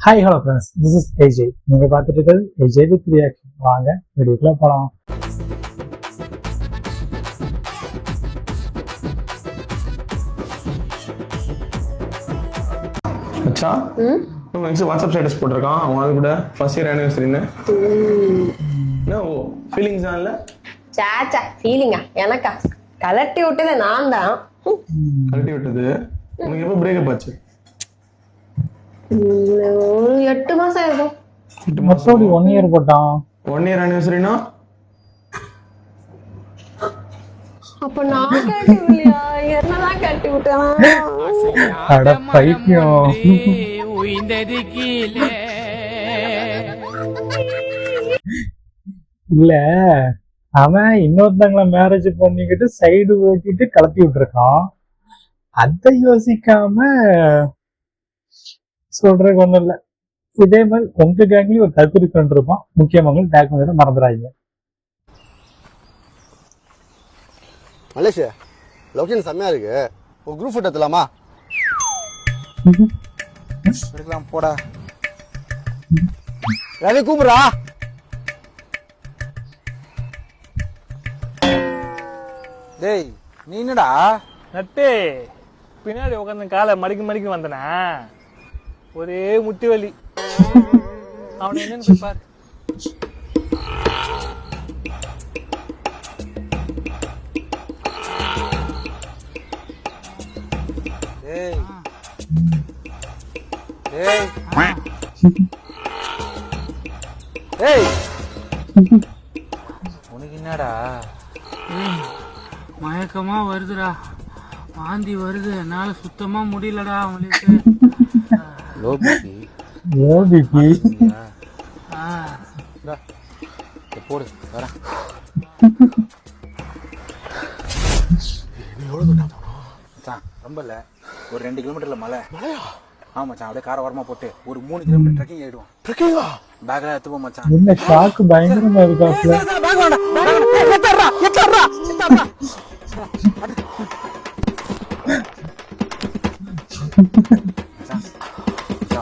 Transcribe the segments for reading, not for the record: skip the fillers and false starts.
Hi hello friends, this is AJ. நீங்கள் பார்த்துட்டு இருக்கிறது ஏஜே வித் ரியாக்ஷன். வாங்க வீடியோக்குள்ள போகலாம். மச்சான் வாட்ஸ்அப் ஸ்டேட்டஸ் போட்டிருக்கான் அவங்க கூட ஃபர்ஸ்ட் இயர் ஆனிவர்சரின்னு. என்ன ஓ ஃபீலிங்ஸ் தான் இல்ல? சாச்சா ஃபீலிங்கா? எனக்கா? கலட்டி விட்டது நான் தான். கலட்டி விட்டது உனக்கு எப்போ பிரேக்கப் ஆச்சு? 8 மாசம் இருக்கும். 8 மொத்தம் 1 இயர் போட்டான். 1 இயர் ஆனிவர்சரினா அப்ப நான் கட்டி விடலையா? என்னதான் கட்டி விட்டேன்? அட பைத்தியம். இல்ல, அவன் இன்னொருத்தங்களை மேரேஜ் பண்ணிக்கிட்டு சைடு ஓட்டிட்டு கலத்தி விட்டுருக்கான். அதை யோசிக்காம சொல்றதுக்கு ஒண்ணும் இல்ல. இதே மாதிரி உங்க கேங்லயும் ஒரு தற்கொலை ஃப்ரெண்ட் இருப்பான். முக்கியமாக டேக் பண்ணிட மறந்துடாங்க. மலேசியா லொகேஷன் செம்மையா இருக்கு. ஒரு குரூப் ஃபோட்டோ எடுத்துலாமா? எடுக்கலாம் போடா. ரவி கூப்பிடுறா. டேய் நீ என்னடா நட்டு பின்னாடி உட்காந்து காலை மடிக்கு வந்தனா ஒரே முட்டி வலி. அவனை என்னன்னு போய் பாரு. டேய் டேய் டேய் உனக்கு என்னடா? மயக்கமா வருதுடா, வாந்தி வருது, என்னால சுத்தமா முடியலடா. அவங்களுக்கு போடு வர. ரொம்ப இல்ல, ஒரு 2 கிலோமீட்டர்ல மலை. ஆமா மச்சான், அப்படியே கார வரமா போட்டு ஒரு 3 கிலோமீட்டர் ட்ரெக்கிங் ஆயிடுவோம். ட்ரெக்கிங்கா? பேக்ல எடுத்துப்போம் மச்சான். என்ன ஷாக்கு பயங்கரமா இருக்காப்ல.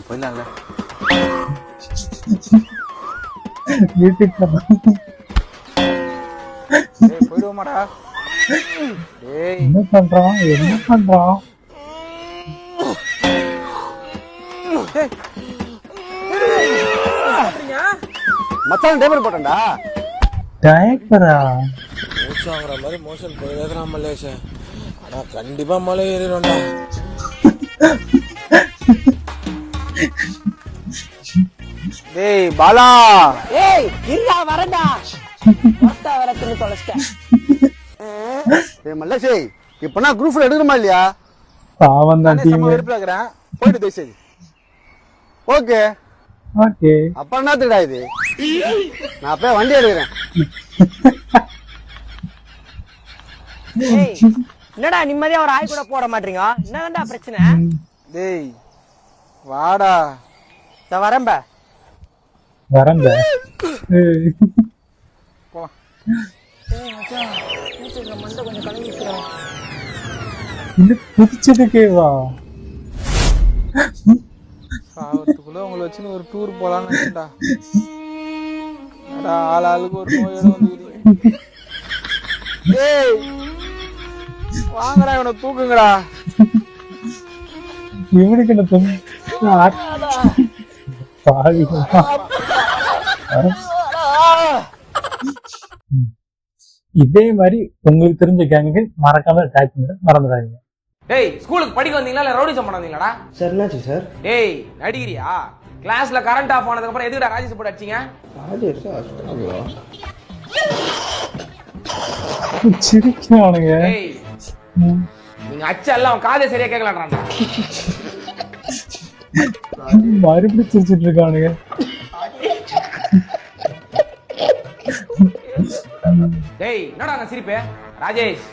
போயிடலாம்ல வீட்டுக்கு போயிடுவோமாடா? என்ன பண்றான்? மச்சான் டேபிள் போட்டேன்டா. டயப்பரா மூச்சு வாங்குற மாதிரி மோஷன் போயிருக்கிறான் மலேஷா. ஆனா கண்டிப்பா மலை ஏறிடும்டா. டேய் பாலா, ஏய் இருடா வரடா. மொத்த வரத்துல தொலைச்சிட்டேன். ஏய் மலேசி, இப்போ நான் குரூப் ஃபோட்டோ எடுக்கணுமா இல்லையா? பாவம் தான் டீம். வெறுப்புல இருக்கிறேன், போயிட்டு பேசு. ஓகே ஓகே, அப்ப என்னத்துடா இது? நான் அப்பவே வண்டி எடுக்கிறேன். ஏய் என்னடா நிம்மதியா ஒரு ஆய் கூட போட மாட்டீங்க? என்னடா பிரச்சனை? டேய் வாடா. நான் வரேன்ப. வரங்க. போலாம். மண்டை கொஞ்சம் கலங்கிக்கிறோம். இன்னும் குதிச்சதுக்கேவா? சாவத்துக்குள்ள உங்களை வச்சுன்னு ஒரு டூர் போலான்னு நினைச்சேன்டா. ஆள் ஆளுக்கு ஒரு நோயோட வந்து. ஏய் வாங்கடா, இவனை தூக்குங்கடா. இவனுக்கு என்ன இதே மாதிரி உங்களுக்கு தெரிஞ்ச கேங்குகள் மறக்காம டேக் பண்ணி மறந்துடாதீங்க. டேய் ஸ்கூலுக்கு படிக்க வந்தீங்களா இல்ல ரவுடிசம் பண்ண வந்தீங்களாடா? சார் என்னாச்சு சார்? டேய் நடிகிறியா? கிளாஸ்ல கரண்ட் ஆஃப் ஆனதுக்கு அப்புறம் எதுக்குடா ராஜேஷ் போட்டு அடிச்சீங்க? சிரிக்கிறானுங்க. டேய் நீங்க அச்ச எல்லாம் காதே சரியா கேட்கலாம்டா. மறுபடியும் சிரிச்சிட்டு இருக்கானுங்க. டேய் என்னடா அங்க சிரிப்பு? ராஜேஷ்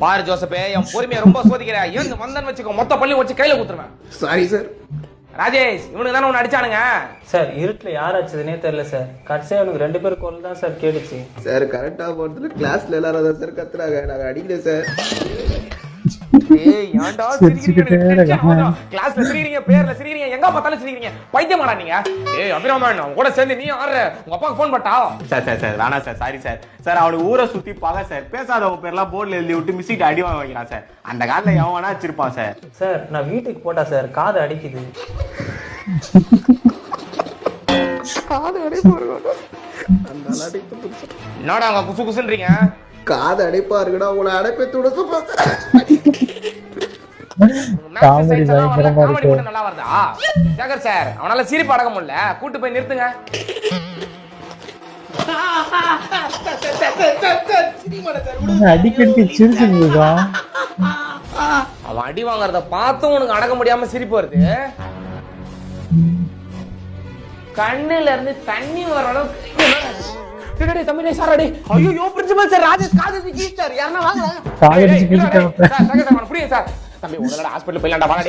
பாரு ஜோசப்பே, என் பொறுமையை ரொம்ப சோதிக்கிற. இருந்து வந்தன்னு வச்சுக்கோ, மொத்த பள்ளி வச்சு கையில குத்துருவேன். Sorry sir. ராஜேஷ் இவனுக்கு தானே ஒன்று அடிச்சானுங்க. சார் இருட்டுல யார் அடிச்சதுனே தெரியல சார். கடைசியா அவனுக்கு 2 பேர் குரல் தான் சார் கேட்டுச்சு. சார் கரெக்டா போறதுல கிளாஸ்ல எல்லாரும் தான் சார் கத்துறாங்க. நாங்க அடிக்கல சார். ஏய் ஏன்டா சிரிச்சுக்கிட்டே இருக்கான். கிளாஸ்ல சிரிக்கிறீங்க, பேர்ல சிரிக்கிறீங்க, எங்க பார்த்தாலும் சிரிக்கிறீங்க. பைத்தியமாடா நீங்க? ஏய் அபிராமன், உன் கூட சேர்ந்து நீ ஆடுற. உங்க அப்பாக்கு ஃபோன் பண்ணட்டா? சார் சார் சார் வேணாம் சார், சாரி சார். சார் அவனுக்கு ஊரை சுத்தி பாக்க சார், பேசாதவங்க பேர்லாம் போர்டில் எழுதி விட்டு மிஸ்ஸிட்டு அடி வாங்க வைக்கிறான் சார். அந்த காலத்துல எவன் வேணா வச்சிருப்பான் சார். சார் நான் வீட்டுக்கு போட்டா சார் காது அடிக்குது. என்னடா அங்க குசு குசுன்றீங்க? காது அடைப்பா இருக்குடா உங்களை அடைப்பை துடச்சு காமெடி பயங்கரமா காமெடி இருக்கு. மட்டும் நல்லா வருதா? சேகர் சார், அவனால சிரிப்பு அடக்க முடியல. கூட்டு போய் நிறுத்துங்க. அடிக்கடி சிரிச்சுட்டு இருக்கான். அவன் அடி வாங்குறத பார்த்தும் உனக்கு அடக்க முடியாம சிரிப்பு வருது. கண்ணுல இருந்து தண்ணி வர அளவுக்கு தம்பி சார் அடி. ஐயோ பிரின்சிபல் சார், ராஜேஷ் காது சார், யாரனா வாங்க. காதலிச்சு கிழிச்சிட்டாங்க. சார் புரியுது சார். தம்பி உடனே ஹாஸ்பிடல் போயிடலாம்டா, வாடா.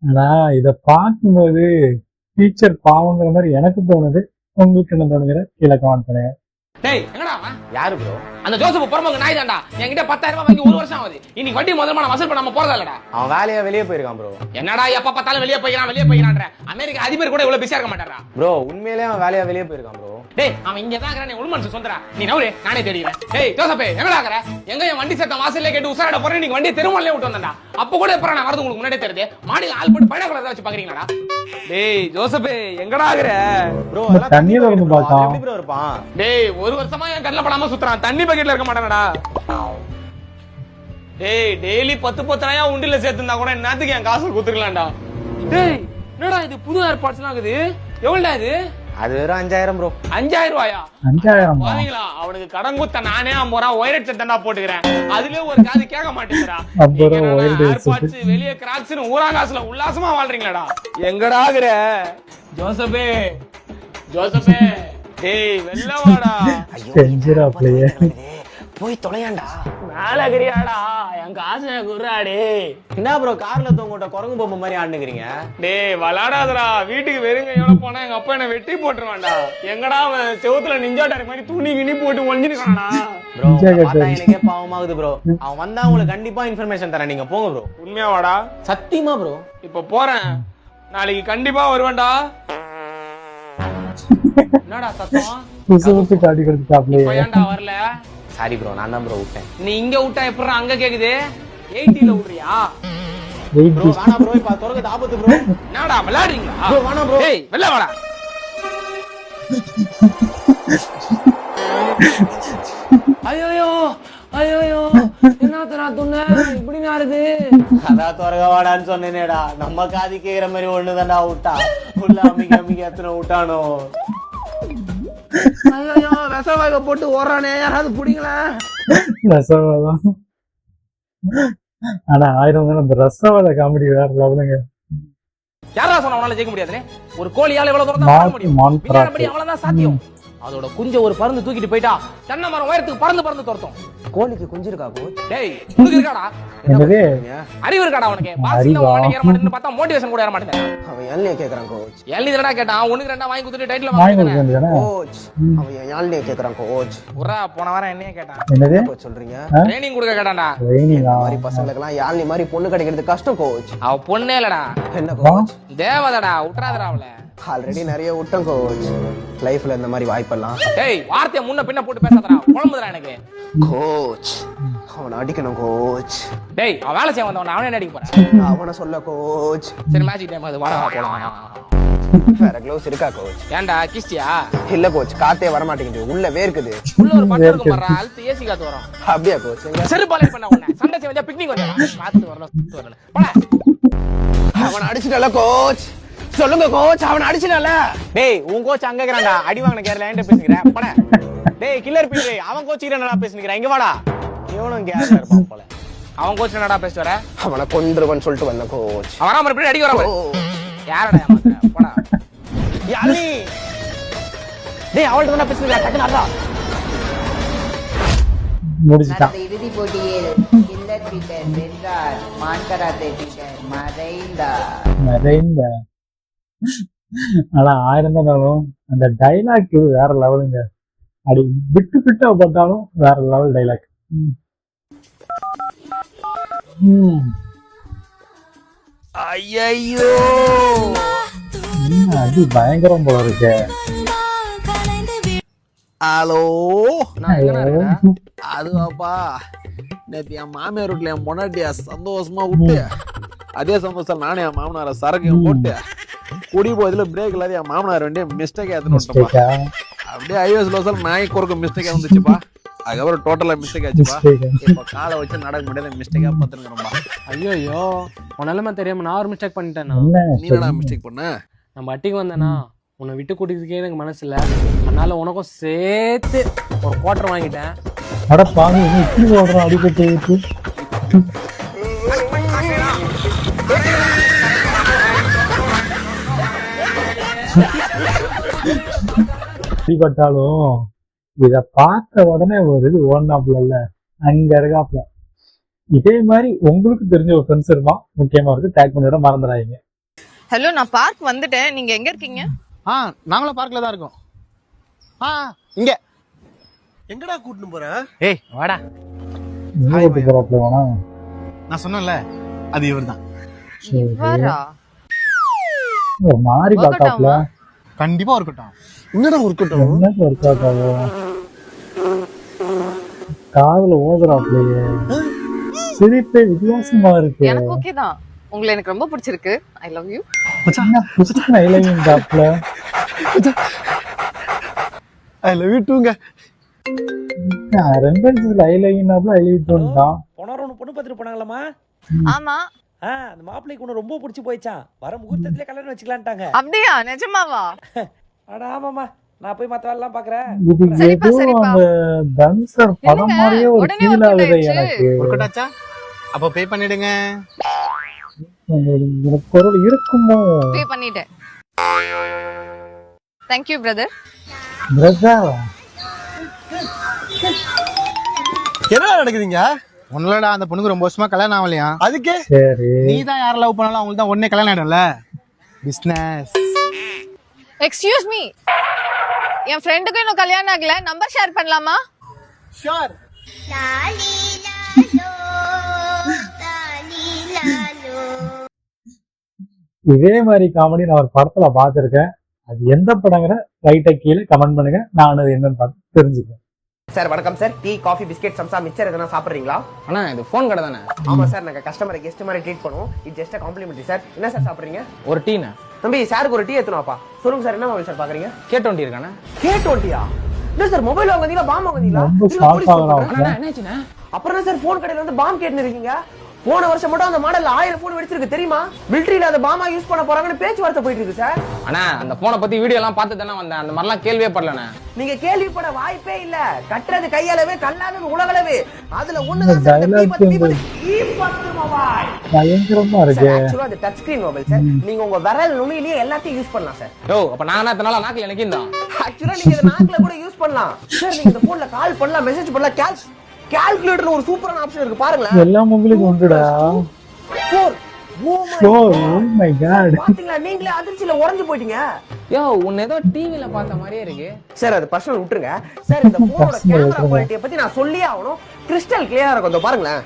ஆனா இத பார்க்கும்போது டீச்சர் பாவங்கிற மாதிரி எனக்கு தோணுது. உங்களுக்கு என்ன தோணுகிற கீழே கமெண்ட் பண்ணுங்க. டேய் எங்கடா அவன்? யாரு ப்ரோ? அந்த ஜோசப் பொறம்பங்க நாய் தான்டா. என்கிட்ட 10,000 ரூபாய் வாங்கி 1 வருஷம் ஆகுது. இன்னைக்கு வட்டி முதல்ல நான் வசூல் பண்ணாம போறதா இல்லடா. அவன் வேலையா வெளியே போயிருக்கான் ப்ரோ. என்னடா எப்ப பார்த்தாலும் வெளியே போய்க்கிறான்ற. அமெரிக்கா அதிபர் கூட இவ்வளவு பிஸியா இருக்க மாட்டாரா? ப்ரோ உண்மையிலேயே அவன் வேலையா வெளியே போயிருக்கான் ப்ரோ. டேய் அவன் இங்க தான் இருக்கறானே, உள் மனசு சொந்தரா. நீ நவுரே, நானே தேடிறேன். டேய் ஜோசப்பே எங்கடா இருக்கற? எங்க என் வண்டி சத்தம் வாசல்ல கேட்டு உசாரட போறேன். நீங்க வண்டியை தெருமல்லே விட்டு வந்தடா. அப்ப கூட எப்பற நான் வரது உங்களுக்கு முன்னாடியே தெரியுது. மாடில ஆள் போட்டு பைனா கலர் வச்சு பாக்குறீங்களாடா? டேய் ஜோசப்பே எங்கடா இருக்கற? ப்ரோ தண்ணியில வந்து பார்த்தா எப்படி ப்ரோ இருப்பான்? டேய் 1 வருஷமா என் கண்ணுல படாம சுத்துறான். தண்ணி பக்கெட்ல இருக்க மாட்டானடா. டேய் டெய்லி 10 உண்டில சேர்த்துந்தா கூட என்னத்துக்கு என் காசு குத்துக்கலாம்டா. டேய் என்னடா இது புது ஏர்பாட்ஸ்லாம் இருக்குது? எவ்வளவுடா இது? அது வெறும் 5000 ப்ரோ. 5000 ரூபாயா? 5000 பாத்தீங்களா, அவனுக்கு கடன் குத்த நானே 50 ரூபா ஒயர் செட்டா போட்டுக்கிறேன். அதுலயே ஒரு காது கேட்க மாட்டேங்கிறா. 50 ரூபா ஒயர் ஏர்பாட்ஸ் வெளிய கிராக்ஸ்னு ஊரா காசுல உல்லாசமா வாழ்றீங்களாடா? எங்கடா இருக்கற ஜோசப்பே? ஜோசப்பே டேய் வெல்ல வாடா. செஞ்சிரா பிளேயே. போய் தொலையாண்டா. மேலகிரியாடா என் காசை குர்ராடே. என்ன ப்ரோ கார்ல தூங்கிட்ட குரங்கு பொம்மை மாதிரி ஆடுனுக்கிறீங்க? டேய் விளாடாதடா. வீட்டுக்கு வெறுங்கையோட போனா எங்க அப்பா என்ன வெட்டி போட்டுருவான்டா. எங்கடா அவன் செவுத்துல நிஞ்சாட்டாரு மாதிரி துணி கிணி போட்டு ஒளிஞ்சிருக்கானா? ப்ரோ பார்த்தா எனக்கே பாவமாகுது ப்ரோ. அவன் வந்தா உங்களுக்கு கண்டிப்பா இன்ஃபர்மேஷன் தரேன், நீங்க போங்க ப்ரோ. உண்மையா வாடா? சத்தியமா ப்ரோ. இப்ப போறேன், நாளைக்கு கண்டிப்பா வருவேன்டா. என்னடா சத்தம்? புசுபுசு காட்டி கொடுத்துட்டாப்லையே. இப்ப ஏன்டா வரல? சாரி ப்ரோ, நான் தான் ப்ரோ விட்டேன். நீ இங்க விட்டா எப்பறம் அங்க கேக்குது? 80ல விடுறியா? ப்ரோ வேணா ப்ரோ, இப்ப தொடர்ந்து ஆபத்து ப்ரோ. என்னடா விளையாடுறீங்களா? ப்ரோ வேணா ப்ரோ. டேய் வெல்ல வாடா. ஐயோ ஐயோ என்னத்தரா துண்ண இப்படி நாருது? அதான் தொடங்க வாடான்னு சொன்னேனேடா. நம்ம காதி கேக்குற மாதிரி ஒண்ணுதான்டா விட்டா. உள்ள அமிக்க அமிக்க எத்தனை விட்டானோ. ஐயோ விசவாக போட்டு ஓடுறானே, யாராவது புடிங்களா? ரசவாதம். ஆனா 1000 அந்த ரசவாத காமெடி வேற லெவலுங்க. யாரா சொன்ன அவனால ஜெயிக்க முடியாதுனே? ஒரு கோழியால எவ்வளவு தூரம் தான் போக முடியும்? விஞ்ஞானப்படி அவ்வளவுதான் சாத்தியம். அதோட குஞ்ச ஒரு பறந்து தூக்கிட்டு போயிட்டா தென்னை மரம் உயரத்துக்கு பறந்து தோர்த்தோம். கோழிக்கு குஞ்சு இருக்கா கோச்? டேய் உனக்கு இருக்காடா? என்னது அறிவு இருக்காடா உனக்கு? பாசில உனக்கு ஏற மாட்டேன்னு பார்த்தா மோட்டிவேஷன் கூட ஏற மாட்டேன். அவன் ஏழ்னியே கேக்குறான் கோச். எல்லிதடா கேட்டான். உனக்கு ரெண்டா வாங்கி குடுத்துட்டு டைட்டில் வாங்கி வாங்கிட்டானே. கொடுக்க வேண்டியதானே? கோச் அவன் ஏழ்னியே கேக்குறான் கோச். உர்ரா போன வாரம் என்னைய கேட்டான். என்னது கோச் சொல்றீங்க? ட்ரைனிங் கொடுக்க கேட்டான்டா. ட்ரைனிங்கா? மாதிரி பசங்களுக்கெல்லாம் ஏழ்னி மாதிரி பொண்ணு கிடைக்கிறது கஷ்டம் கோச். அவ பொண்ணே இல்லடா, என்ன கோச்? தேவதடா. விட்டுறாதடா அவளை. ஆல்ரெடி நிறைய விட்டோம் கோச். லைஃப்ல இந்த மாதிரி வாய்ப்பெல்லாம். டேய் வார்த்தையை முன்ன பின்ன போட்டு பேசாதடா, குழம்புதுடா எனக்கு. கோச் அவனை அடிக்கணும் கோச். டேய் அவன் வேலை செய்ய வந்தவன் அவனே அடிக்க போறேன். அவனை சொல்ல கோச். சரி மேட்ச் டைம் அது வாடா போலாம். வேற க்ளோஸ் இருக்கா கோச்? ஏன்டா கிஸ்டியா? இல்ல கோச், காத்தே வர மாட்டேங்குது, உள்ள வேர்க்குது. உள்ள ஒரு பட்டு இருக்கு பாறா, அல்து ஏசி காத்து வரும். அப்படியா கோச்? எங்க செருப்பாலே பண்ண உன்னை சண்டை செய்ய பிக்னிக் வந்தா காத்து வரல சுத்து வரல. போடா. அவனை அடிச்சிட்டல கோச். சொல்லுங்க கோச், அவனை அடிச்சிட்டல. டேய் உன் கோச் அங்க இருக்கறான்டா, அடி வாங்குன கேர்ல என்கிட்ட பேசிக்கிறேன். போடா. டேய் கில்லர் பீட், அவன் கோச் கிட்ட என்னடா பேசிக்கிறேன்? இங்க வாடா. இவனும் கேர்ல இருப்பான் போல. அவன் கோச் என்னடா பேசி வர? அவனை கொன்றுவன் சொல்லிட்டு வந்த கோச். அவன் வராம இப்படி அடிக்க வராம. யாரடா ஏமாத்துற? போடா. யானி டேய் அவள்ட்ட தான் பேசிக்கிறேன். டக்கு நடடா. முடிச்சிட்டான். நடந்த இறுதிப் போட்டியில் கில்லர் பீட்டர் வென்றார். மான் கராத்தே பீட்டர் மறைந்தார். ஆனா 1000 தான் அந்த டைலாக் வேற லெவலுங்க. அப்படி விட்டு விட்டு பார்த்தாலும் வேற லெவல் டைலாக். ஐயோ அது பயங்கரம் போல இருக்கு. ஹலோ அதுவாப்பா நேற்று என் மாமியார் வீட்டுல என் பொண்டாட்டியா சந்தோஷமா விட்டு அதே சந்தோஷம் நானே என் மாமனார சரக்கையும் போட்டு குடி போதில் பிரேக் இல்லாத என் மாமனார் வேண்டிய மிஸ்டேக் ஏற்றுன்னு அப்படியே ஐஎஸ் லோசல் நாய் குறுக்க மிஸ்டேக் வந்துச்சுப்பா. அதுக்கப்புறம் டோட்டலா மிஸ்டேக் ஆச்சுப்பா. இப்போ காலை வச்சு நடக்க முடியாத மிஸ்டேக்கா பார்த்துருக்கிறோம்பா. ஐயோ உன் நிலைமை தெரியாம நான் ஒரு மிஸ்டேக் பண்ணிட்டேன்னா. நீ என்னடா மிஸ்டேக் பண்ண? நம்ம அட்டிக்கு வந்தேனா உன்னை விட்டு கூட்டிக்கிறதுக்கே எனக்கு மனசு இல்லை. அதனால உனக்கும் சேர்த்து ஒரு குவார்டர் வாங்கிட்டேன். அட பாவி, இப்படி ஓடுறோம் அடிபட்டு இருக்கு. அடிபட்டாலும் இத பார்த்த உடனே ஒரு இது ஓடனாப்புல அங்க இருக்காப்புல. இதே மாதிரி உங்களுக்கு தெரிஞ்ச ஒரு ஃப்ரெண்ட்ஸ் இருந்தா முக்கியமா இருக்கு, டேக் பண்ணிவிட மறந்துடாதீங்க. ஹலோ, நான் பார்க் வந்துட்டேன். நீங்க எங்க இருக்கீங்க? நாங்களும் பார்க்ல தான் இருக்கோம். இங்க எங்கடா கூட்டிட்டு போற? ஏய் வாடா. போறாப்புல வேணா நான் சொன்னேன்ல, அது இவர்தான். இவரா? ஒரு மாதிரி பார்த்தாப்புல. கண்டிப்பா இருக்கட்டும். என்னடா இருக்கட்டும்? என்ன இருக்காட்டாவோ காதுல ஓதுறாப்புலையே. சிரிப்பே வித்தியாசமா இருக்கு. எனக்கு ஓகே தான். உங்களை எனக்கு ரொம்ப பிடிச்சிருக்கு. I love you. I love you டாப்ல. ஐ லவ் யூ டூங்க. ரெம்பன்ஸ்ல ஐ லவ் யூ டாப்ல ஐ லவ் யூ டூன்தான். போன ஒன்று பொண்ணு பார்த்துட்டு போனாங்களாமா? ஆமா. அந்த மாப்பிள்ளைக்கு ஒன்று ரொம்ப பிடிச்சி போயிடுச்சான். வர முகூர்த்தத்திலே கல்யாணம் வச்சுக்கலான்ட்டாங்க. அப்படியா? நிஜமாவா? அட ஆமாமா, நான் போய் மற்ற வேலைலாம் பாக்குறேன். இது ஏதோ அந்த தனுஷர் படம் மாதிரியே ஒரு ஃபீல் ஆகுது எனக்கு. ஒர்க்கட்டாச்சா? அப்ப பே பண்ணிடுங்க. எனக்கு பொருள் இருக்குமோ? பே பண்ணிட்டேன். Thank you brother. பிரதர் என்ன நடக்குதுங்க? உன்னோட அந்த பொண்ணுக்கு ரொம்ப வருஷமா கல்யாணம் ஆகலையா? அதுக்கு சரி, நீ தான் யாரை லவ் பண்ணாலும் அவங்களுக்கு தான் உடனே கல்யாணம் ஆயிடும்ல. பிசினஸ். Excuse me. என் ஃப்ரெண்டுக்கு இன்னும் கல்யாணம் ஆகல. நம்பர் ஷேர் பண்ணலாமா? ஷூர். இதே மாதிரி காமெடி நான் ஒரு படத்துல பாத்திருக்கேன். அது எந்த படங்கிற ரைட்டா கீழே கமெண்ட் பண்ணுங்க, நான் அது என்னன்னு பார்த்து தெரிஞ்சுக்கிறேன். சார் வணக்கம் sir. Tea, coffee, biscuit, samosa, mixture எதனா சாப்பிட்றீங்களா? அண்ணா இது ஃபோன் கடை தானே? ஆமா சார், நாங்கள் கஸ்டமரை கெஸ்ட் மாதிரி ட்ரீட் பண்ணுவோம். இது ஜஸ்ட் காம்ப்ளிமெண்ட்ரி சார். என்ன சார் சாப்பிட்றீங்க? ஒரு டீண்ணா. தம்பி சாருக்கு ஒரு டீ எடுத்துனாப்பா. சொல்லுங்க சார், என்ன மொபைல் சார் பாக்குறீங்க? K20 இருக்காண்ணா. K20யா? என்ன சார் மொபைல் வாங்குறீங்களா, பாம் வாங்குறீங்களா? ரொம்ப ஷாக் ஆகலாம். என்னாச்சுண்ணா? அப்புறம் என்ன சார் போன் கடையில வந்து பாம் கேட்டுன்னு இருக்கீங்க? போன வருஷம் மட்டும் அந்த மாடல் 1000 போன் வெடிச்சிருக்கு தெரியுமா? மிலிட்டரியில அந்த பாமா யூஸ் பண்ண போறாங்கன்னு பேச்சுவார்த்தை போயிட்டு இருக்கு சார். அண்ணா அந்த போனை பத்தி வீடியோ எல்லாம் பார்த்து தானே வந்தேன். அந்த மாதிரிலாம் கேள்வியே படலண்ணா. நீங்க கேள்விப்பட வாய்ப்பே இல்ல. கட்டுறது கையளவே, கல்லாதது உலகளவே. அதுல ஒண்ணு இந்த dialogue பயங்கரமா இருக்கு. ஆக்சுவலா அது டச் ஸ்கிரீன் மொபைல் சார். நீங்க உங்க விரல் நுனியிலேயே எல்லாத்தையும் யூஸ் பண்ணலாம் சார். யோ அப்ப நான் எத்தனால நாக்குல எனக்கு தான். ஆக்சுவலா நீங்க இத நாக்குல கூட யூஸ் பண்ணலாம் சார். நீங்க இந்த போன்ல கால் பண்ணலாம், மெசேஜ் பண்ணலாம். கால்குலேட்டர்ல ஒரு சூப்பரான ஆப்ஷன் இருக்கு பாருங்க. எல்லா மொபைலுக்கும் உண்டுடா. 4. Oh my god. பாத்தீங்களா, நீங்களே அதிர்ச்சியில உடைஞ்சு போயிட்டீங்க. யோ உன்ன ஏதோ டிவில பார்த்த மாதிரியே இருக்கு. சார் அது பர்சனல் விட்டுருங்க சார். இந்த போனோட கேமரா குவாலிட்டியை பத்தி நான் சொல்லியே ஆகணும். கிறிஸ்டல் கிளியரா இருக்கும். இதோ பாருங்களேன்.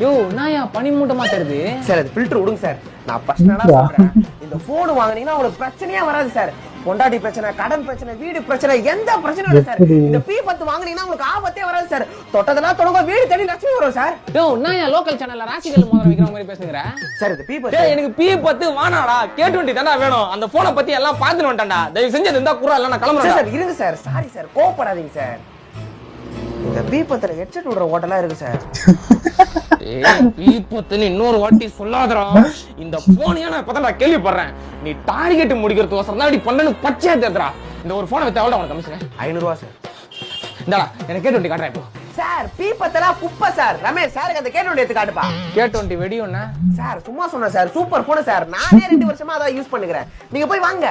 யோ நாயா பனிமூட்டமா தெரியுது. சார் அது ஃபில்டர் விடுங்க சார். நான் பர்சனலா சொல்றேன். இந்த போன் வாங்குனீங்கன்னா உங்களுக்கு பிரச்சனையே வராது சார். பொண்டாட்டி பிரச்சனை, கடன் பிரச்சனை, வீடு பிரச்சனை, எந்த பிரச்சனையும் இல்ல சார். இந்த P10 வாங்குனீங்கன்னா உங்களுக்கு ஆபத்தே வராது சார். தொட்டதெல்லாம் தொடங்க வீடு தேடி லட்சுமி வரும் சார். யோ நாயா லோக்கல் சேனல்ல ராசிகள் மோதிரம் விக்கிற மாதிரி பேசுங்கற. சார் இது P10. டேய் எனக்கு P10 வானாடா. K20 தான்டா வேணும். அந்த போனை பத்தி எல்லாம் பார்த்துட்டு வந்துட்டேன்டா. தயவு செஞ்சு இருந்தா குறா இல்ல நான் கிளம்பறேன். சார் இருங்க சார். சாரி சார், கோவப்படாதீங்க சார். இந்த P10ல ஹெட்செட் விடுற ஓட்டலா இருக்கு சார். ஏய் P10 இன்னொரு வாட்டி சொல்லாதடா. இந்த போனையே நான் இப்பதான் கேள்விப்படுறேன். நீ டார்கெட் முடிக்கிறதுக்கு வசரம் தான் இப்படி பண்ணனு பச்சையா தெரியுதுடா. இந்த ஒரு போனை வித்தா எவ்வளவு உனக்கு கமிஷன்? 500 ரூபாய் சார். இந்தடா எனக்கு K20 காட்றேன் இப்போ. சார் P10 குப்பை சார். ரமேஷ் சாருக்கு அந்த K20 எடுத்து காட்டுப்பா. K20 வெடியோண்ணா. சார் சும்மா சொன்னேன் சார். Super phone sir. நானே 2 வருஷமா அத யூஸ் பண்ணுகிறேன். நீங்க போய் வாங்க.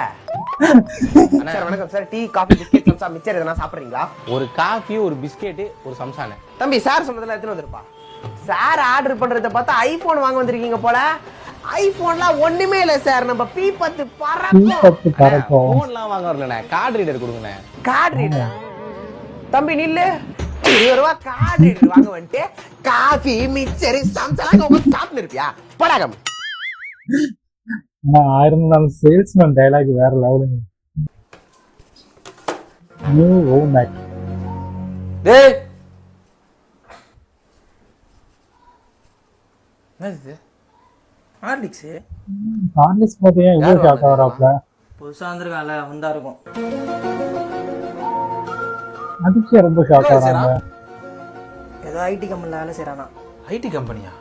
சார் வணக்கம் sir. Tea, coffee, biscuit, samosa, mixture எதனா சாப்பிடுறீங்களா? ஒரு காபி, ஒரு பிஸ்கெட், ஒரு சம்சானே. தம்பி சார் சொன்னதெல்லாம் எடுத்து வந்திருப்பா. சார் ஆர்டர் பண்றத பார்த்தா ஐபோன் வாங்க வந்திருக்கீங்க போல. ஐபோன்லாம் ஒண்ணுமே இல்ல சார். நம்ம P10 பறக்கும். போன்லாம் வாங்க வரலண்ணே. கார்டு ரீடர் கொடுங்கண்ணே. Card reader. தம்பி நில்லு. இருபது ரூபா கார்டு வாங்க வந்துட்டு காஃபி மிக்சர் சம்சலாம் சாப்பிட்டு இருப்பியா படாகம். ஆனா 1000 நாள் சேல்ஸ்மேன் டைலாக் வேற லெவலுங்க. நியூ ஓமேக். டேய் என்னது ஹார்லிக்ஸ் ஹார்லிக்ஸ் பார்த்தீங்க இவ்வளோ ஷாக் ஆகிறாப்ல. புதுசா வந்திருக்கான்ல வந்தா இருக்கும். அதுக்கே ரொம்ப ஷாக் ஆகிறாங்க. ஏதோ ஐடி கம்பெனில வேலை செய்யறானா. ஐடி கம்பெனியா?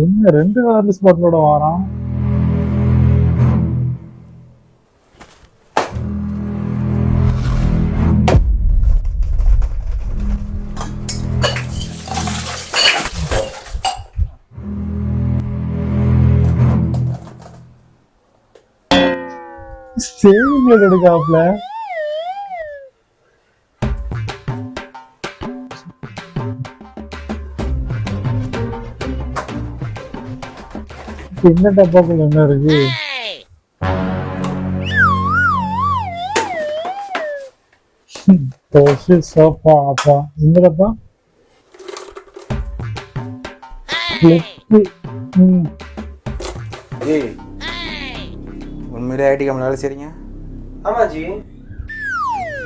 என்ன 2 ஹார்லிக்ஸ் பாட்டிலோட வரான்? சேவிங் எடுக்காப்ல. என்ன டப்பாக்குள்ள என்ன இருக்கு? தோசை சோப்பா அப்பா இந்த டப்பா ஏய் உண்மையிலே ஐடி கம்பெனில வேலை செய்றீங்க? ஆமா ஜி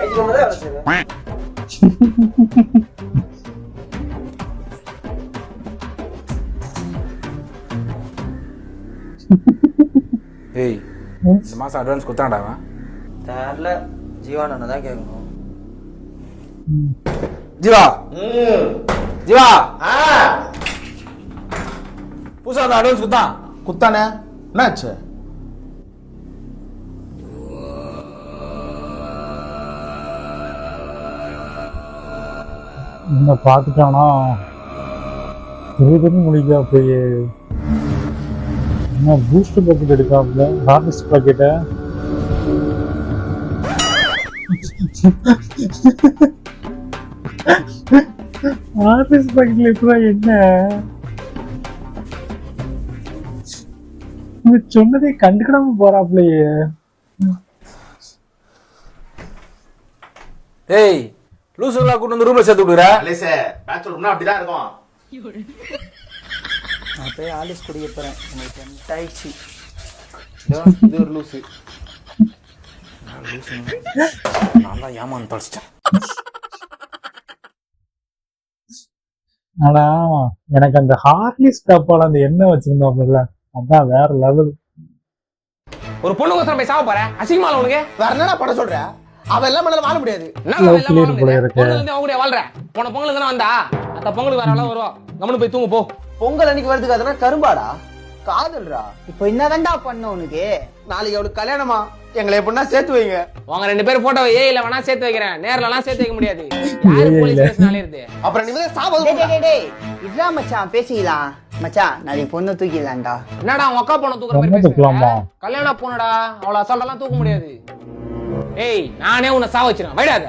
ஐடி கம்பெனில வேலை செய்றேன். ஏய் இந்த மாசம் அட்வான்ஸ் கொடுத்தான்டா அவன். தெரியல ஜீவானண்ணா தான் கேட்கணும். ஜீவா ஜீவா புதுசா அந்த அட்வான்ஸ் குத்தானே என்னாச்சு? என்ன பார்த்துட்டானா திருப்பி முடிக்க அப்படியே என்ன பூஸ்டர் பாக்கெட் எடுக்காமல ஹார்லிக்ஸ் பாக்கெட்டை ஹார்லிக்ஸ் பாக்கெட்ல இப்போ என்ன சொன்னதே கண்டுக்கிடாம போறாப்லையே. ஏய் லூசுங்களா கூட்டு வந்து ரூம்ல சேர்த்து விடுற? அப்படிதான் இருக்கும். நான் போய் ஆலிஸ் குடிக்க போறேன். எனக்கு டைச்சி இது ஒரு லூசு. நான் தான் ஏமாந்து தொலைச்சிட்டேன். ஆனா எனக்கு அந்த ஹார்லிக்ஸ் டப்பால அந்த எண்ணெய் வச்சிருந்தோம்ல அதான் வேற லெவல். ஒரு பொண்ணு கோசரம் போய் சாவ போற அசிங்கமா உனக்கு? வேற என்னடா பண்ண சொல்ற? அவ எல்லாம் பண்ணல வாழ முடியாது. வாழ்ற போன பொங்கலுக்கு தானே வந்தா அந்த பொங்கலுக்கு வேற எல்லாம் வருவா. கவனம் போய் தூங்க போ. பொங்கல் அன்னைக்கு வரதுக்கு அதெல்லாம் கரும்பாடா காதல்ரா. இப்போ என்னதான்டா பண்ண உனக்கு? நாளைக்கு அவளுக்கு கல்யாணமா எங்களை எப்படின்னா சேர்த்து வைங்க. உங்க 2 பேரும் போட்டோ ஏயில வேணா சேர்த்து வைக்கிறேன். நேர்ல எல்லாம் சேர்த்து வைக்க முடியாது. யாரு போலீஸ் ஸ்டேஷனால இருந்து அப்புறம் நீ வந்து சாவ. டேய் இதா மச்சான் பேசிக்கலாம். மச்சான் நாளைக்கு பொண்ணு தூக்கிடலாம்டா. என்னடா உங்க அக்கா பொண்ணு தூக்குற மாதிரி பேசுறீங்க? கல்யாணம் பொண்ணுடா அவள அசால்ட்டெல்லாம் தூக்க முடியாது. ஏய் நானே உன்னை சாவ வச்சிரேன் வைடாத.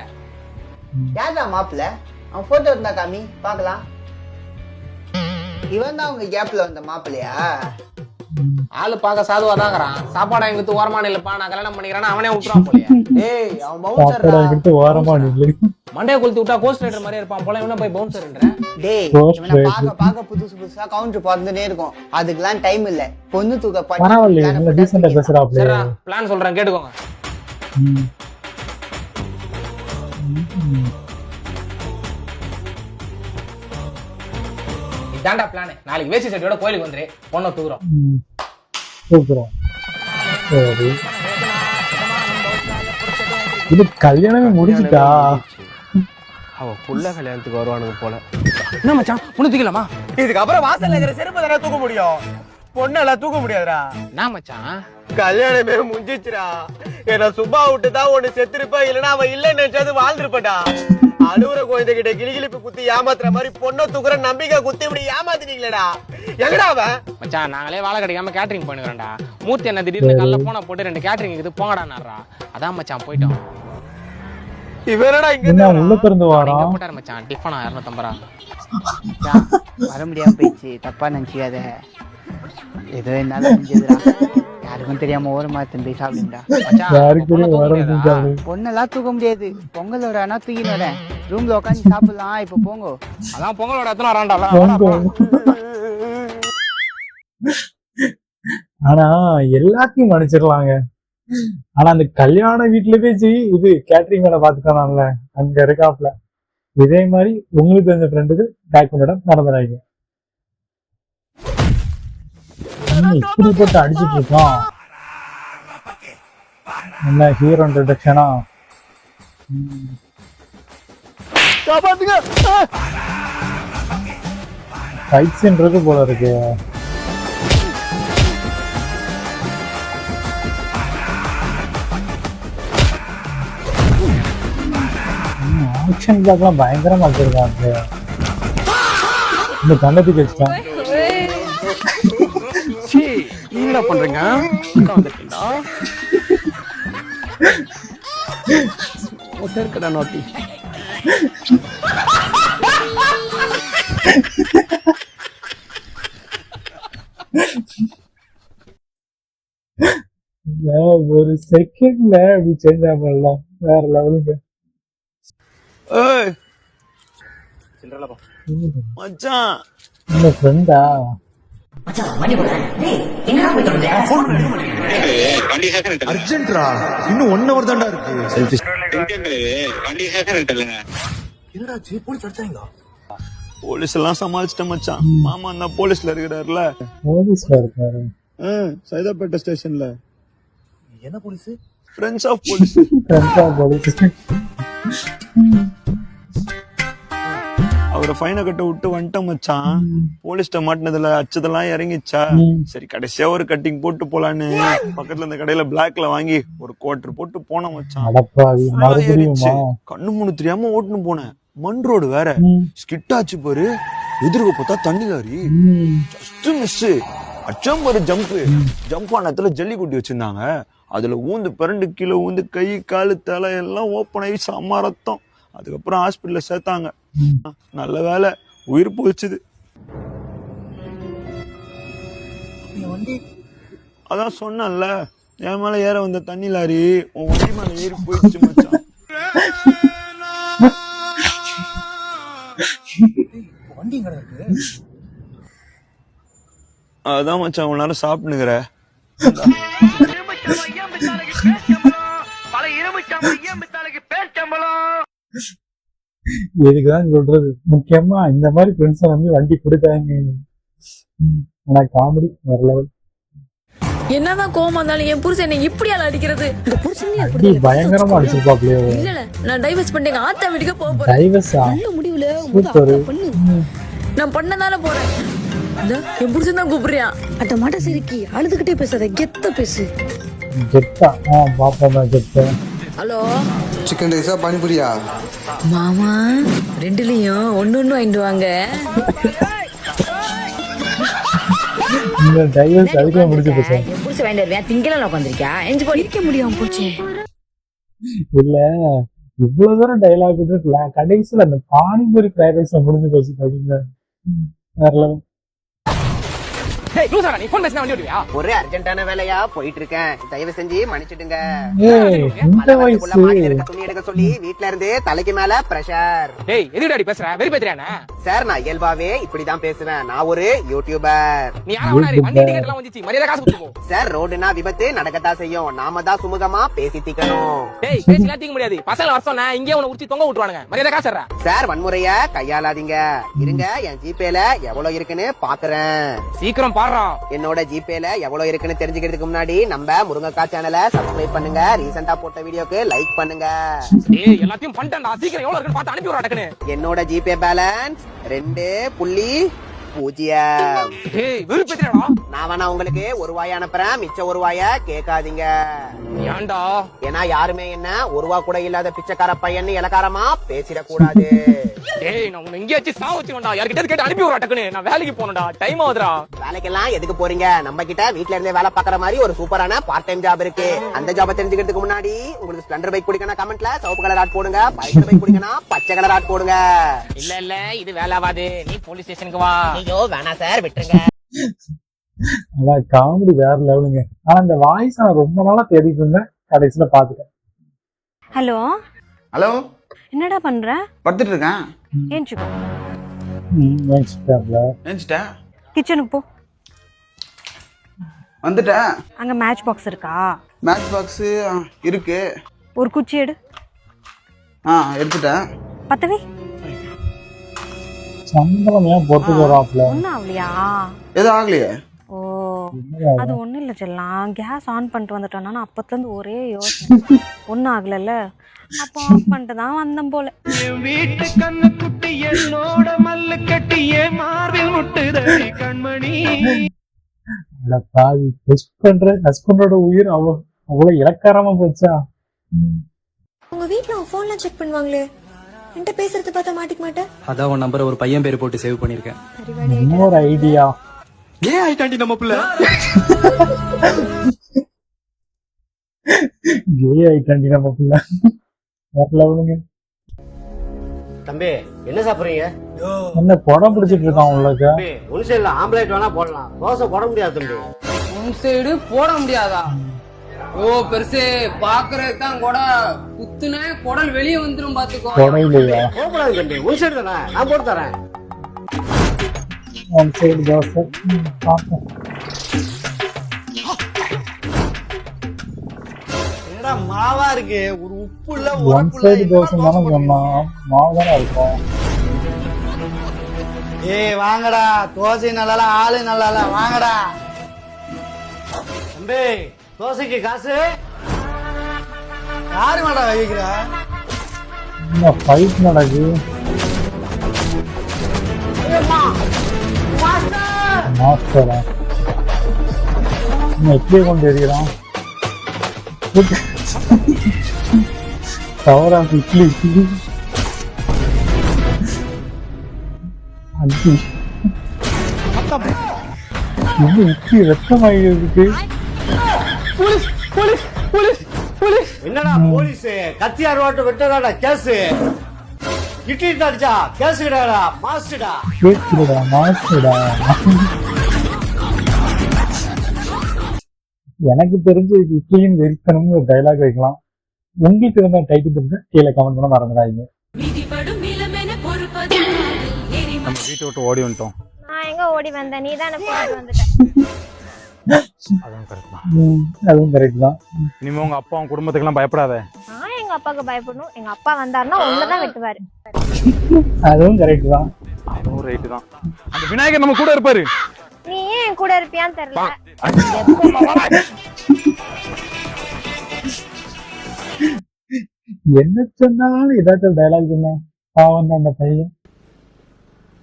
யாரா மாப்பிள்ள? அவன் போட்டோ இருந்தா காமி பார்க்கலாம். இவன் தான் உங்க கேப்ல வந்த மாப்பிள்ளையா? ஆளு பாக்க சாதுவாதாங்கறான். சாப்பாடு எங்களுக்கு ஓரமான இல்லப்பா நான் கல்யாணம் பண்ணிக்கிறேன்னு அவனே விட்டுறான் போலயே. டேய் அவன் பவுன்சர்டா. மண்டைய கொளுத்தி விட்டா கோஸ்ட் ரைடர் மாதிரி இருப்பான் போல. இவன போய் பவுன்சர்ன்ற. டேய் இவனை பாக்க புதுசா கவுண்டர் பார்த்துட்டே இருக்கும். அதுக்கெல்லாம் டைம் இல்ல. பொண்ணு தூக்க பேசுறாப்ல. பிளான் சொல்றேன் கேட்டுக்கோங்க. இதாண்டா பிளான். நாளைக்கு வேஷ்டி சட்டையோட கோயிலுக்கு வந்துரு. பொண்ணை தூக்குறோம். சரி இது கல்யாணமே முடிஞ்சுட்டா? அவ புள்ள கல்யாணத்துக்கு வருவானுங்க போல. என்ன மச்சான் பொண்ணு தூக்கலாமா? இதுக்கப்புறம் வாசல்ல இருக்கிற செருப்பு தானே தூக்க முடியும். பொண்ணெல்லாம் தூக்க முடியாதுடா. என்ன மச்சான் கல்யாணமே முடிஞ்சிச்சுடா. என்ன சும்மா விட்டு தான் ஒண்ணு செத்துருப்ப. இல்லன்னா அவன் இல்லன்னு நினைச்சது வாழ்ந்துருப்படா. அழுவுற குழந்தைகிட்ட கிளிகிளிப்பு குத்தி ஏமாத்துற மாதிரி பொண்ணை தூக்குற நம்பிக்கை குத்தி இப்படி ஏமாத்தினீங்களேடா. எங்கடா அவன்? மச்சான் நாங்களே வேலை கிடைக்காம கேட்டரிங் பண்ணுறோம்டா. மூர்த்தி என்ன திடீர்னு காலைல போன போட்டு 2 கேட்டரிங் இது போங்கடான்னாரா. அதான் மச்சான் போயிட்டோம். இவரடா இங்க உள்ள திறந்து வாரான். போட்டாரு மச்சான் டிஃபனா 250 ரூபா. வர முடியாம போயிடுச்சு. தப்பா நினைச்சுக்காத. ஏதோ என்னால முடிஞ்சதுடா. யாரு யாருக்கும் தெரியாம ஓரமா திரும்பி சாப்பிடுங்கடா. யாருக்கு வர பொண்ணெல்லாம் தூக்க முடியாது. பொங்கலோட ஆனா தூக்கின்னு வரேன். ரூம்ல உட்காந்து சாப்பிடலாம். இப்ப போங்க. அதான் பொங்கலோட எத்தனை வரான்டா. ஆனா எல்லாத்தையும் மன்னிச்சிடலாங்க. ஆனா அந்த கல்யாண வீட்டுல போய் இது கேட்டரிங் வேலை பாத்துக்கலாம்ல, அங்க இருக்காப்ல. இதே மாதிரி உங்களுக்கு தெரிஞ்ச ஃப்ரெண்டுக்கு டேக் பண்ணிட மறந்துடாங்க. இப்படி போட்டு அடிச்சுட்டு இருக்கோம். என்ன ஹீரோ இன்ட்ரடக்ஷனா? ஃபைட் சீன் இருக்கு போல இருக்கு. ஆக்ஷன் பிளாக்லாம் பயங்கரமா வச்சிருக்காங்க. இந்த கண்ணத்துக்கு வச்சுட்டேன். என்ன பண்றீங்க? இருக்கடா நோட்டி. ஒரு செகண்ட்ல அப்படி சேஞ்ச் ஆகலாம். வேற லெவலுங்க. மச்சான் இந்த ஃப்ரெண்டா அர்ஜென்ட்ரா, இன்னும் 1 hour தான்டா இருக்கு. போலீஸ் எல்லாம் சமாளிச்சிட்டேன் மச்சான். மாமா தான் போலீஸ்ல இருக்கிறாருல. போலீஸ்ல இருக்காரு. சைதாப்பேட்டை ஸ்டேஷன்ல. என்ன போலீஸ்? Friends of police. அவரை ஃபைனை கட்ட விட்டு வந்துட்டோம் மச்சான். போலீஸ்ட மாட்டினதுல அச்சதெல்லாம் இறங்கிச்சா. சரி கடைசியா ஒரு கட்டிங் போட்டு போலான்னு பக்கத்துல இந்த கடையில பிளாக்ல வாங்கி ஒரு குவார்டர் போட்டு போனோம் மச்சான். கண்ணு மூணு தெரியாம ஓட்டுன்னு போனேன். மண் ரோடு வேற. ஸ்கிட் ஆச்சு பாரு. எதிர்க்க பார்த்தா தண்ணி லாரி. Just miss. அச்சம் ஒரு ஜம்ப் ஆனத்துல ஜல்லி கொட்டி வச்சிருந்தாங்க. அதுல ஊந்து 2 கிலோ ஊந்து கை காலு தலை எல்லாம் ஓப்பன் ஆகி செம்ம ரத்தம். அதுக்கப்புறம் ஹாஸ்பிட்டல்ல சேர்த்தாங்க. நல்ல வேலை உயிர் போச்சுது. அதான் சொன்னல, என் மேல ஏற வந்த தண்ணி லாரி உன் வண்டி மேல ஏறி போயிடுச்சு மச்சான். வண்டி எங்கடா இருக்கு? அதான் மச்சான் உன் நேரம் சாப்பிட்டுங்கிற. இதுக்குதான் சொல்றது, முக்கியமா இந்த மாதிரி ஃப்ரெண்ட்ஸை வந்து வண்டி கொடுத்தாங்க. ஆனா காமெடி வேற லெவல். என்னதான் கோவம் வந்தாலும் என் புருஷன் என்ன இப்படியால அடிக்கிறது? இந்த புருஷன் பயங்கரமா அடிச்சிருப்பாப்லையோ. இல்ல நான் டைவர்ஸ் பண்ணிட்டேன். ஆத்தா வீட்டுக்கு போக போறேன். டைவர்ஸா? நல்ல முடிவுல சூப்பர். நான் பண்ணதால போறேன். என் புருஷன் தான் கூப்பிடுறான். அட்ட மாட்ட சரிக்கி அழுதுகிட்டே பேசாத, கெத்த பேசு. கெத்தா? பாப்பா கெத்த. ஹலோ, சிக்கன் ரைஸா பானிபூரியா? மாமா ரெண்டுலயும் ஒன்னு வாங்கிட்டு வாங்க. இந்த டைவர்ஸ் அதுக்குள்ள முடிச்சு போச்சு. என் புருஷன் வாங்கிட்டு வருவேன். திங்கலாம் உட்காந்துருக்கா எஞ்சி போய் இருக்க முடியாம போச்சு. இல்ல இவ்வளவு தூரம் டைலாக் இருக்குல்ல, கடைசியில அந்த பானிபூரி ஃப்ரைட் ரைஸ்ல முடிஞ்சு போச்சு. பாத்தீங்களா? வேற லெவல். டேய் லூசாடா, நீ ஃபோன் பேசினா வண்டி ஓட்டுவியா? ஒரு அர்ஜென்ட்டான வேலையா போயிட்டு இருக்கேன். தயவு செஞ்சு மன்னிச்சிடுங்க. இந்த வயசு துணி எடுக்க சொல்லி வீட்ல இருந்து தலைக்கு மேல பிரஷர். டேய் எதுக்குடா பேசுற? வெறி பேத்துறியானே? சார் நான் இயல்பாவே இப்படிதான் பேசுவேன். நான் ஒரு யூடியூபர். நீ யாரா வனாரி? வண்டி டிக்கெட் எல்லாம் வந்துச்சு. மரியாதை காசு கொடுத்து போ. சார் ரோடுனா விபத்து நடக்கத்தான் செய்யும். நாம தான் சுமூகமா பேசி தீக்கணும். டேய் பேசிலாம் தீக்க முடியாது. பசங்க வர சொன்னா இங்கே உன உரிச்சி தொங்க விட்டுவானுங்க. மரியாதை காசு தர்றா. சார் வன்முறைய கையாளாதீங்க. இருங்க என் ஜிபேல எவ்வளவு இருக்குன்னு பாக்குறேன். சீக்கிரம் பாடுறா. என்னோட ஜிபேல எவ்வளவு இருக்குன்னு தெரிஞ்சுக்கிறதுக்கு முன்னாடி நம்ம முருங்கக்கா சேனலை சப்ஸ்கிரைப் பண்ணுங்க. ரீசெண்டா போட்ட வீடியோக்கு லைக் பண்ணுங்க. டேய் எல்லாத்தையும் பண்ணிட்டேன்டா. சீக்கிரம் எவ்வளவு இருக்குன்னு பார்த்து அனுப்பி விடுறா டக்குனு. என்னோட ஜிபே பேலன்ஸ் 2.0. டேய் வெறி பேத்துறியாடா? நான் வேணா உங்களுக்கு ₹1 அனுப்புறேன். மிச்சம் ₹1 கேட்காதீங்க. ஏன்டா? ஏன்னா யாருமே என்ன ₹1 கூட இல்லாத பிச்சைக்கார பையன் இலக்காரமா பேசிடக்கூடாது. டேய் நான் உன்னை இங்கே வச்சு சாவ வச்சுவேன்டா. யார்கிட்ட கேட்டு அனுப்பி விடுறா டக்குனு. நான் வேலைக்கு போகணும்டா. டைம் ஆகுதுடா. வேலைக்கெல்லாம் எதுக்கு போறீங்க? நம்ம கிட்ட வீட்ல இருந்தே வேலை பாக்குற மாதிரி ஒரு சூப்பரான பார்ட் டைம் ஜாப் இருக்கு. அந்த ஜாபை தெரிஞ்சுக்கிறதுக்கு முன்னாடி உங்களுக்கு ஸ்ப்ளெண்டர் பைக் பிடிக்கணும் கமெண்ட்ல சிவப்பு கலர் ஆட் போடுங்க. பைக் பைக் பிடிக்கணும் பச்சை கலர் ஆட் போடுங்க. இல்ல இது வேலை ஆகாது. நீ போலீஸ் ஸ்டேஷனுக்கு வா. ஐயோ வேணா சார் விட்டுருங்க. அதான் காமெடி வேற லெவலுங்க. ஆனா இந்த வாய்ஸ் நான் ரொம்ப நாளா தேடிட்டு இருந்தேன், கடைசியில பாத்துட்டேன். ஹலோ ஹலோ, என்னடா பண்ற? படுத்துட்டு இருக்கேன். ஏஞ்சுக்கோ. நினைச்சிட்டேன். கிச்சனுக்கு போ. வந்துட்டேன். அங்க மேட்ச் பாக்ஸ் இருக்கா? மேட்ச் பாக்ஸ் இருக்கு. ஒரு குச்சி எடு. எடுத்துட்டேன். பத்தவே சம்பளம் ஏன் பொறுத்து போறாப்ல? ஒன்னும் ஆகலையா? எதுவும் ஆகலையே. ஓ அது ஒண்ணும் இல்ல செல்லாம், கேஸ் ஆன் பண்ணிட்டு வந்துட்டோம்னா அப்பத்துல இருந்து ஒரே யோசனை. ஒன்னும் ஆகல, அப்ப ஆஃப் பண்ணிட்டு தான் வந்தேன் போல. வீட்டு கண்ணு குட்டி என்னோட மல்லு கட்டியே மார்பில் முட்டுதடி கண்மணி. பாவி ஹஸ்பண்டோட உயிர் அவ்வளவு இலக்காரமா போச்சா? உங்க வீட்ல உன் போன்ல செக் பண்ணுவாங்களே, என்கிட்ட பேசுறது பார்த்தா மாட்டிக்க மாட்டேன். அதான் உன் நம்பரை ஒரு பையன் பேர் போட்டு சேவ் பண்ணிருக்கேன். இன்னொரு ஐடியா. ஏன் ஆயிட்டாண்டி நம்ம பிள்ளை? நம்ம பிள்ளை வரலவனுங்க. தம்பி என்ன சாப்பிடுறீங்க? என்ன படம் பிடிச்சிட்டு இருக்கான் உங்களுக்கு? ஒன் சைடுல ஆம்லேட் வேணா போடலாம், தோசை போட முடியாது தம்பி. உன் சைடு போட முடியாதா? ஓ பெருசு பாக்குறதுதான் கூட குத்துன குடல் வெளியே வந்துரும் பாத்துக்கோ. படம் போகக்கூடாது தம்பி, ஒன் சைடு தானே, நான் போட்டு தரேன். ஒன் சைடு தோசை பார்ப்போம். என்னடா மாவா இருக்கு, ஒரு உப்பு இல்ல ஒன் சைடு தோசை தானே சொன்னா, மாவு தானே இருக்கும். ஏய் வாங்கடா, தோசை நல்லா ஆளு நல்லா வாங்கடா. தம்பி தோசைக்கு காசு யாரு மாடா வைக்கிறா? என்ன ஃபைட் நடக்குது? மாஸ்டரா எப்படியே கொண்டு எறிகிறான்? தவறா இட்லி அடி இன்னும் இட்லி ரத்தமாயிருக்கு. என்னடா போலீஸ் கத்தி அறுவாட்டு விட்டதாடா கேஸ். இட்லி அடிச்சா கேஸ் கிடையாடா, மாஸ்டர்டா. கேக்குறடா மாஸ்டரா. எனக்கு தெரிஞ்சு இட்லியும் வெறித்தனம்னு ஒரு டைலாக் வைக்கலாம். உங்களுக்கு என்ன டைட்டில் தெரிஞ்சு கீழே கமெண்ட் பண்ண மறந்துடாதீங்க. நம்ம வீட்டை விட்டு ஓடி வந்துட்டோம். நான் எங்க ஓடி வந்தேன், நீ தான் போட்டு வந்துட்ட. அதுவும் கரெக்ட் தான். அதுவும் கரெக்ட் தான். இனிமே உங்க அப்பா உன் குடும்பத்துக்கெல்லாம் பயப்படாத. நான் எங்க அப்பாவுக்கு பயப்படணும், எங்க அப்பா வந்தாருன்னா உன்னதான் வெட்டுவாரு. அதுவும் கரெக்ட் தான். அதுவும் ரைட்டு தான். அந்த விநாயகர் நம்ம கூட இருப்பாரு. நீ ஏன் என் கூட இருப்பியான்னு தெரியல. என்ன சொன்னாலும் ஏதாச்சும் டைலாக் சொன்னா பாவம் தான் அந்த பையன்.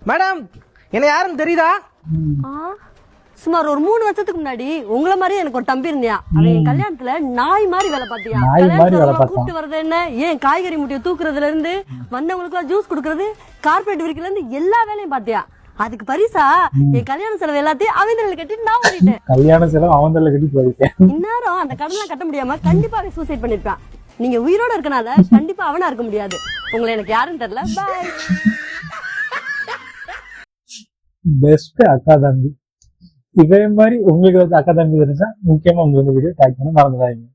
மேடம் என்ன யாருன்னு தெரியுதா? சுமார் ஒரு 3 வருஷத்துக்கு முன்னாடி உங்கள மாதிரி எனக்கு ஒரு தம்பி இருந்தியா. அவன் என் கல்யாணத்துல நாய் மாதிரி வேலை பார்த்தியா. நாய் மாதிரி வேலை பார்த்தான். கூப்பிட்டு வரது என்ன, ஏன் காய்கறி முட்டையை தூக்குறதுல இருந்து வந்தவங்களுக்கு ஜூஸ் குடுக்கறது, கார்பரேட் விற்கிறதுல இருந்து எல்லா வேலையும் பார்த்தியா. அதுக்கு பரிசா என் கல்யாண செலவு எல்லாத்தையும் அவன் கட்டி நான் ஓடிட்டேன். கல்யாண செலவு அவன் கட்டி போயிட்டேன். இந்நேரம் அந்த கடன்லாம் கட்ட முடியாம கண்டிப்பா அவன் சூசைட் பண்ணிருப்பான். நீங்க உயிரோட இருக்கனால கண்டிப்பா அவனா இருக்க முடியாது. உங்களை எனக்கு யாருன்னு தெரியல. பாய். பெஸ்ட் அக்கா தம்பி. இதே மாதிரி உங்களுக்கு ஏதாச்சும் அக்கா தம்பி தெரிஞ்சா முக்கியமா உங்களுக்கு வீடியோ டேக் பண்ண மறந்துடாதீங்க.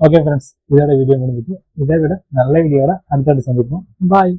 ஓகே ஃப்ரெண்ட்ஸ், இதோட வீடியோ முடிஞ்சிட்டு இதை விட நல்ல வீடியோட அடுத்தடுத்து சந்திப்போம். பாய்.